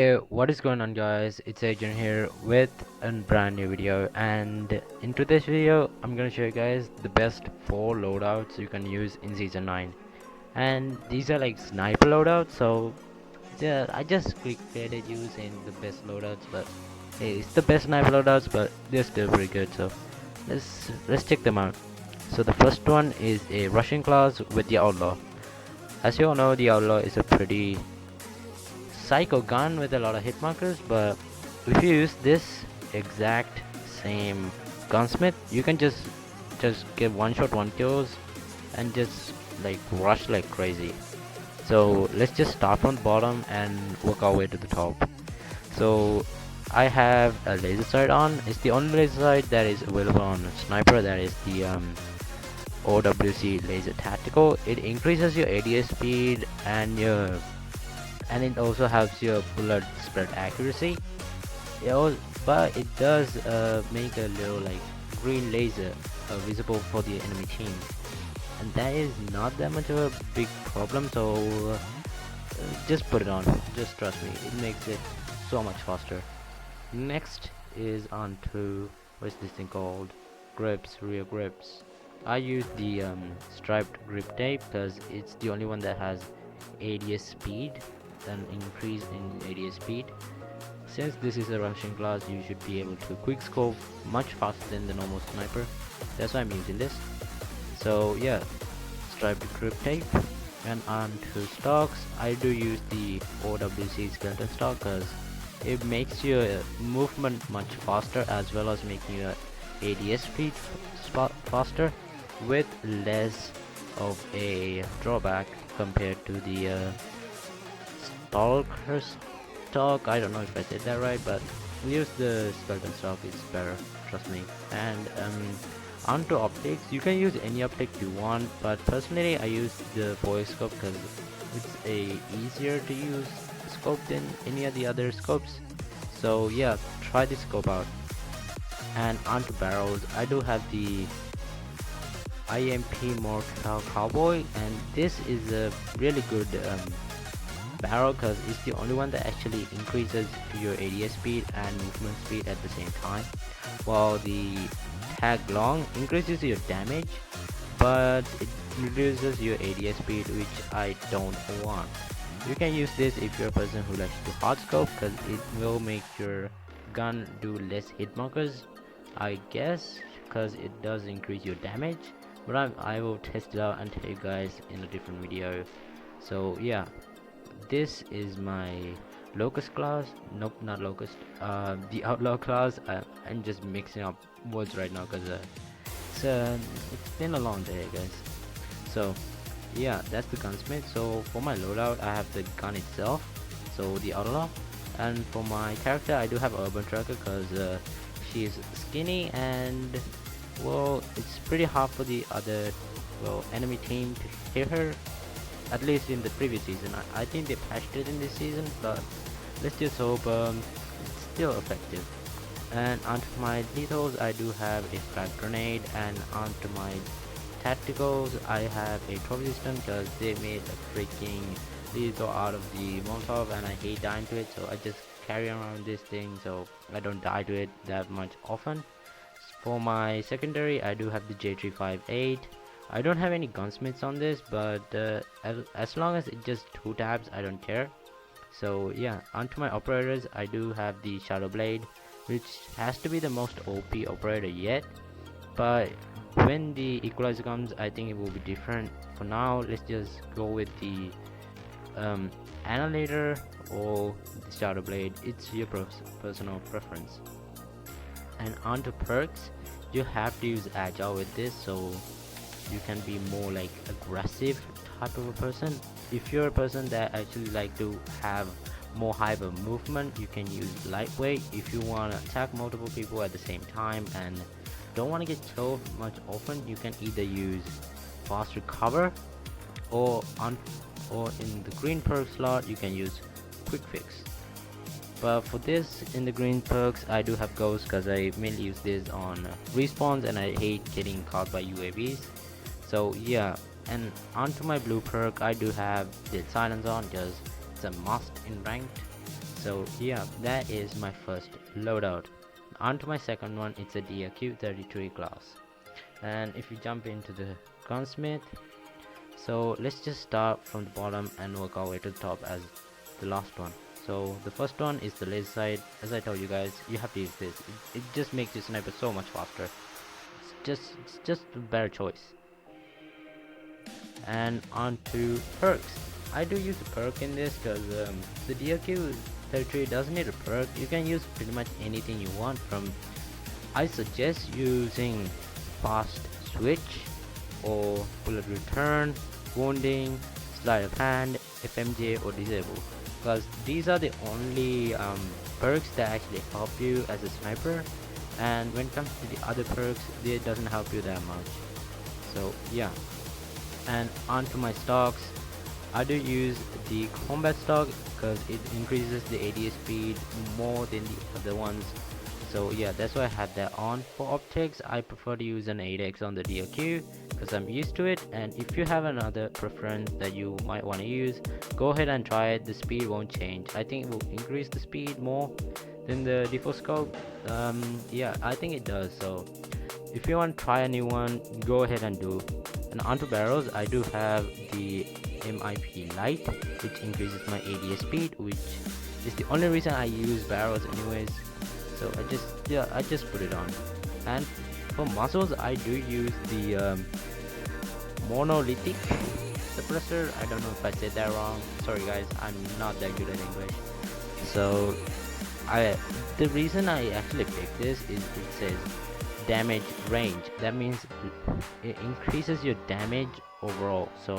Hey, what is going on guys, it's Agent here with a brand new video, and in today's video I'm gonna show you guys the best 4 loadouts you can use in season 9. And these are like sniper loadouts, so yeah, I just created using the best loadouts, but hey, it's the best sniper loadouts, but they're still pretty good, so let's check them out. So the first one is a Russian class with the outlaw. As you all know, the outlaw is a pretty psycho gun with a lot of hit markers, but if you use this exact same gunsmith, you can just get one shot one kills and just like rush like crazy. So let's just start from the bottom and work our way to the top. So I have a laser sight on. It's the only laser sight that is available on sniper, that is the OWC laser tactical. It increases your ADS speed and it also helps your bullet spread accuracy. But it does make a little like green laser visible for the enemy team, and that is not that much of a big problem. So just put it on. Just trust me, it makes it so much faster. Next is on to what's this thing called? Grips, rear grips. I use the striped grip tape because it's the only one that has ADS speed, an increase in ADS speed. Since this is a Russian class, you should be able to quick scope much faster than the normal sniper. That's why I'm using this. So yeah, striped grip tape. And on to stocks, I do use the OWC skeleton stock because it makes your movement much faster, as well as making your ADS speed faster with less of a drawback compared to the stalker stock. I don't know if I said that right, but use the skeleton stock, it's better, trust me. And onto optics, you can use any optic you want, but personally I use the voice scope because it's a easier to use scope than any of the other scopes. So yeah, try this scope out. And onto barrels, I do have the IMP Mortal Cowboy, and this is a really good barrel because it's the only one that actually increases your ADS speed and movement speed at the same time, while the tag long increases your damage but it reduces your ADS speed, which I don't want. You can use this if you're a person who likes to hard scope because it will make your gun do less hit markers, I guess, because it does increase your damage. But I will test it out and tell you guys in a different video. So yeah, this is my locust class. Nope, not locust, the outlaw class. I'm just mixing up words right now because it's been a long day, guys. So yeah, that's the gunsmith. So for my loadout, I have the gun itself, so the outlaw. And for my character, I do have urban tracker because she's skinny, and well, it's pretty hard for the other enemy team to hit her, at least in the previous season. I think they patched it in this season, but let's just hope it's still effective. And onto my lethals, I do have a frag grenade, and onto my tacticals, I have a trophy system because they made a freaking lethal out of the Molotov, and I hate dying to it, so I just carry around this thing so I don't die to it that much often. For my secondary, I do have the J358. I don't have any gunsmiths on this, but as long as it's just 2 tabs, I don't care. So yeah, onto my operators, I do have the Shadow Blade, which has to be the most OP operator yet. But when the equalizer comes, I think it will be different. For now, let's just go with the Annihilator or the Shadow Blade. It's your personal preference. And onto perks, you have to use agile with this, so you can be more like aggressive type of a person. If you're a person that actually like to have more hyper movement, you can use lightweight. If you want to attack multiple people at the same time and don't want to get killed much often, you can either use fast recover, or in the green perk slot you can use quick fix. But for this, in the green perks, I do have ghost because I mainly use this on respawns and I hate getting caught by UAVs. So yeah, and onto my blue perk, I do have the silence on because it's a must in ranked. So yeah, that is my first loadout. On to my second one, it's a DQ33 class. And if you jump into the gunsmith, so let's just start from the bottom and work our way to the top as the last one. So the first one is the laser sight. As I told you guys, you have to use this. It just makes your sniper so much faster. It's just a better choice. And on to perks. I do use a perk in this because the DQ33 doesn't need a perk. You can use pretty much anything you want from. I suggest using fast switch or bullet return, wounding, sleight of hand, FMJ or disable, because these are the only perks that actually help you as a sniper, and when it comes to the other perks, they doesn't help you that much. So yeah, and onto my stocks, I do use the combat stock because it increases the ADS speed more than the other ones. So yeah, that's why I have that on. For optics, I prefer to use an 8x on the DLQ because I'm used to it, and if you have another preference that you might want to use, go ahead and try it. The speed won't change. I think it will increase the speed more than the default scope. Yeah, I think it does. So if you want to try a new one, go ahead and do. And onto barrels, I do have the MIP light, which increases my ADS speed, which is the only reason I use barrels anyways. So I just put it on. And for muzzles, I do use the monolithic suppressor. I don't know if I said that wrong. Sorry guys, I'm not that good at English. So the reason I actually picked this is it says damage range. That means it increases your damage overall. So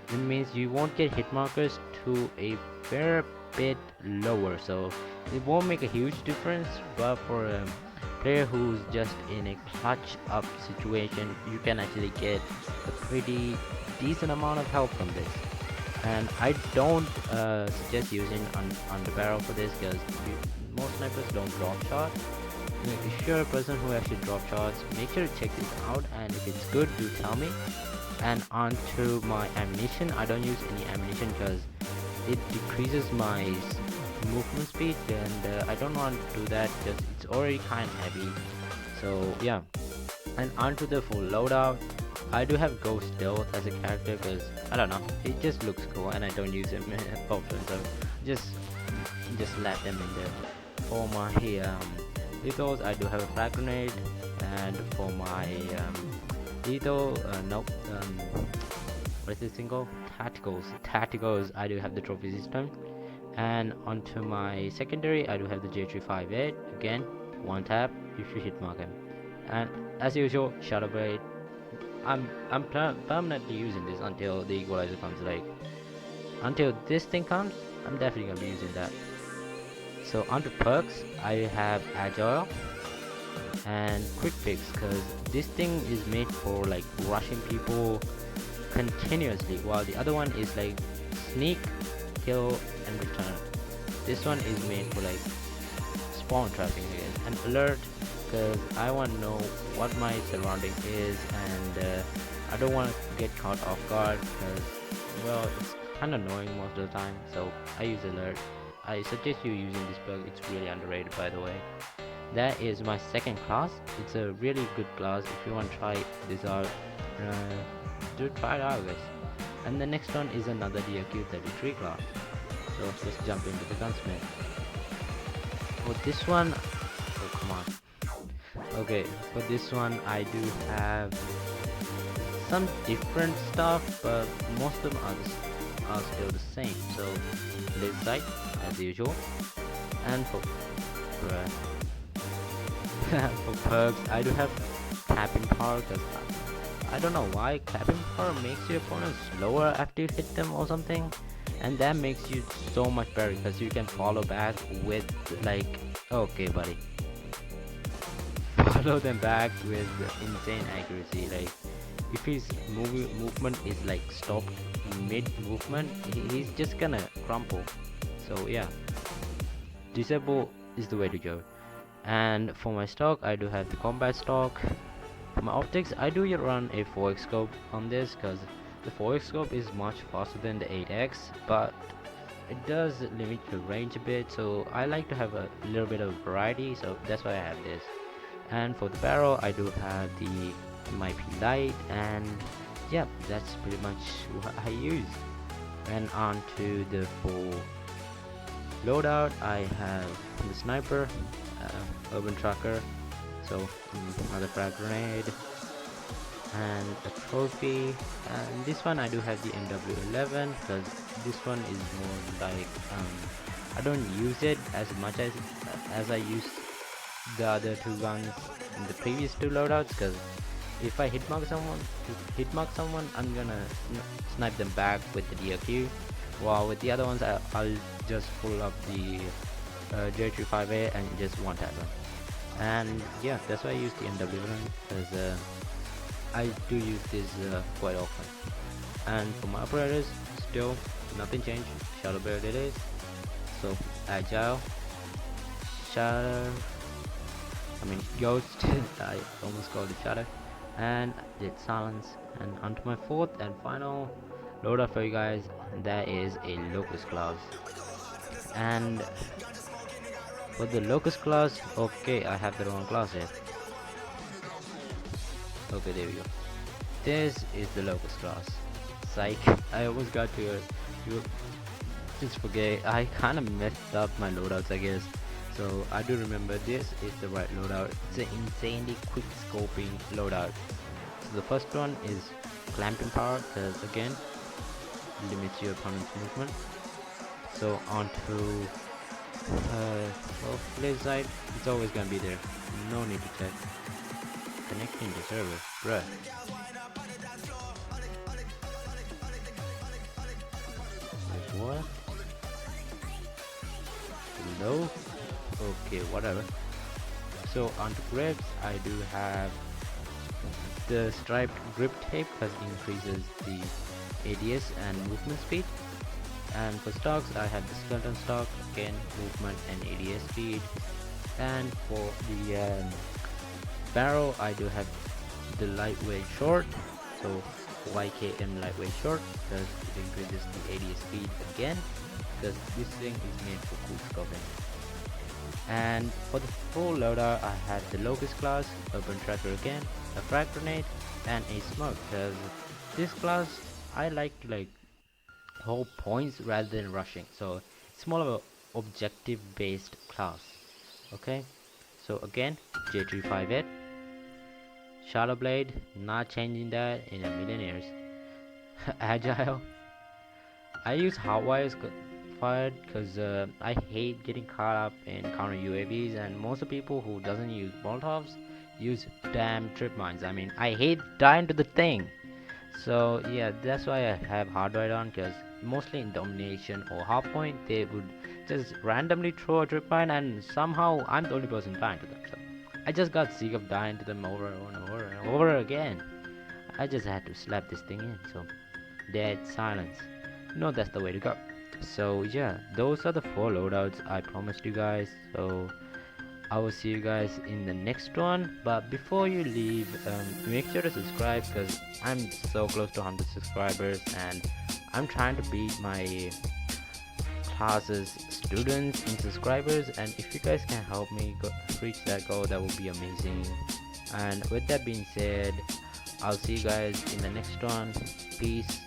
it means you won't get hit markers to a fair bit lower, so it won't make a huge difference, but for a player who's just in a clutch up situation, you can actually get a pretty decent amount of help from this. And I don't suggest using on the barrel for this because most snipers don't drop shot. If you're a person who actually drop shots, make sure to check this out, and if it's good, do tell me. And onto my ammunition, I don't use any ammunition because it decreases my movement speed, and I don't want to do that because it's already kind of heavy. So yeah, and onto the full loadout, I do have Ghost Stealth as a character because I don't know, it just looks cool and I don't use him often, so just let them in there. For my lethals, I do have a frag grenade, and for my lethal, what is this thing called? Tacticals, I do have the trophy system. And onto my secondary, I do have the J358. Again, one tap if you hit mark him. And as usual, Shadow Blade. I'm permanently using this until the equalizer comes. Like until this thing comes, I'm definitely gonna be using that. So onto perks, I have Agile and Quick Picks because this thing is made for like rushing people continuously, while the other one is like sneak, kill and return. This one is made for like spawn trapping again, and alert because I want to know what my surrounding is, and I don't want to get caught off guard because, well, it's kind of annoying most of the time. So I use alert. I suggest you using this perk. It's really underrated, by the way. That is my second class. It's a really good class. If you want to try this out, do try it out, guys. And the next one is another DQ33 class. So let's jump into the gunsmith. For this one, oh come on. Okay, for this one I do have some different stuff, but most of them are still the same. So laser sight as usual, and for for perks, I do have clapping power because I don't know why clapping power makes your opponent slower after you hit them or something, and that makes you so much better because you can follow back with like, okay buddy, follow them back with insane accuracy. Like if his movement is like stopped mid movement, he's just gonna crumple. So yeah, disable is the way to go. And for my stock, I do have the combat stock. For my optics, I do run a 4x scope on this because the 4x scope is much faster than the 8x, but it does limit your range a bit, so I like to have a little bit of variety, so that's why I have this. And for the barrel, I do have the MIP light, and yeah, that's pretty much what I use. And on to the full loadout, I have the sniper, urban tracker, so another frag grenade, and a trophy. And this one I do have the MW11 because this one is more like I don't use it as much as I used the other two guns in the previous two loadouts, because if I hitmark someone, I'm gonna snipe them back with the DRQ, while with the other ones I'll just pull up the J35A and just one tap them. And yeah, that's why I use the MW1, because I do use this quite often. And for my operators, still nothing changed. Shadow Bird it is. So agile, shadow. Ghost. I almost called it shadow. And did silence. And onto my fourth and final loadout for you guys. And that is a locust class. And for the locust class, okay, I have the wrong class here. Okay, there we go. This is the locust class. Psych. I almost got to it. Just forget. I kind of messed up my loadouts, I guess. So I do remember this is the right loadout. It's an insanely quick scoping loadout. So the first one is clamping power, because again, limits your opponent's movement. So onto well, left side, it's always gonna be there. No need to check. Connecting the server, bruh. What? Hello? Okay, whatever. So onto grips, I do have the striped grip tape because it increases the ADS and movement speed. And for stocks, I have the skeleton stock, again movement and ADS speed. And for the barrel, I do have the lightweight short, so YKM lightweight short, because it increases the ADS speed again, because this thing is made for cool scoping. And for the full loadout, I had the locust class, urban tracker again, a frag grenade, and a smoke, because this class I like to hold points rather than rushing, so it's more of a objective based class. Okay, so again, J358, Shadow Blade, not changing that in a million years. Agile, I use hotwires fired because I hate getting caught up in counter UAVs, and most of the people who doesn't use Molotovs use damn trip mines. I hate dying to the thing. So yeah, that's why I have hardwire on, because mostly in domination or hardpoint they would just randomly throw a trip mine, and somehow I'm the only person dying to them. So I just got sick of dying to them over and over and over again. I just had to slap this thing in. So dead silence. No, that's the way to go. So yeah, those are the 4 loadouts I promised you guys. So I will see you guys in the next one. But before you leave, make sure to subscribe, because I'm so close to 100 subscribers and I'm trying to beat my class's students in subscribers, and if you guys can help me reach that goal, that would be amazing. And with that being said, I'll see you guys in the next one. Peace.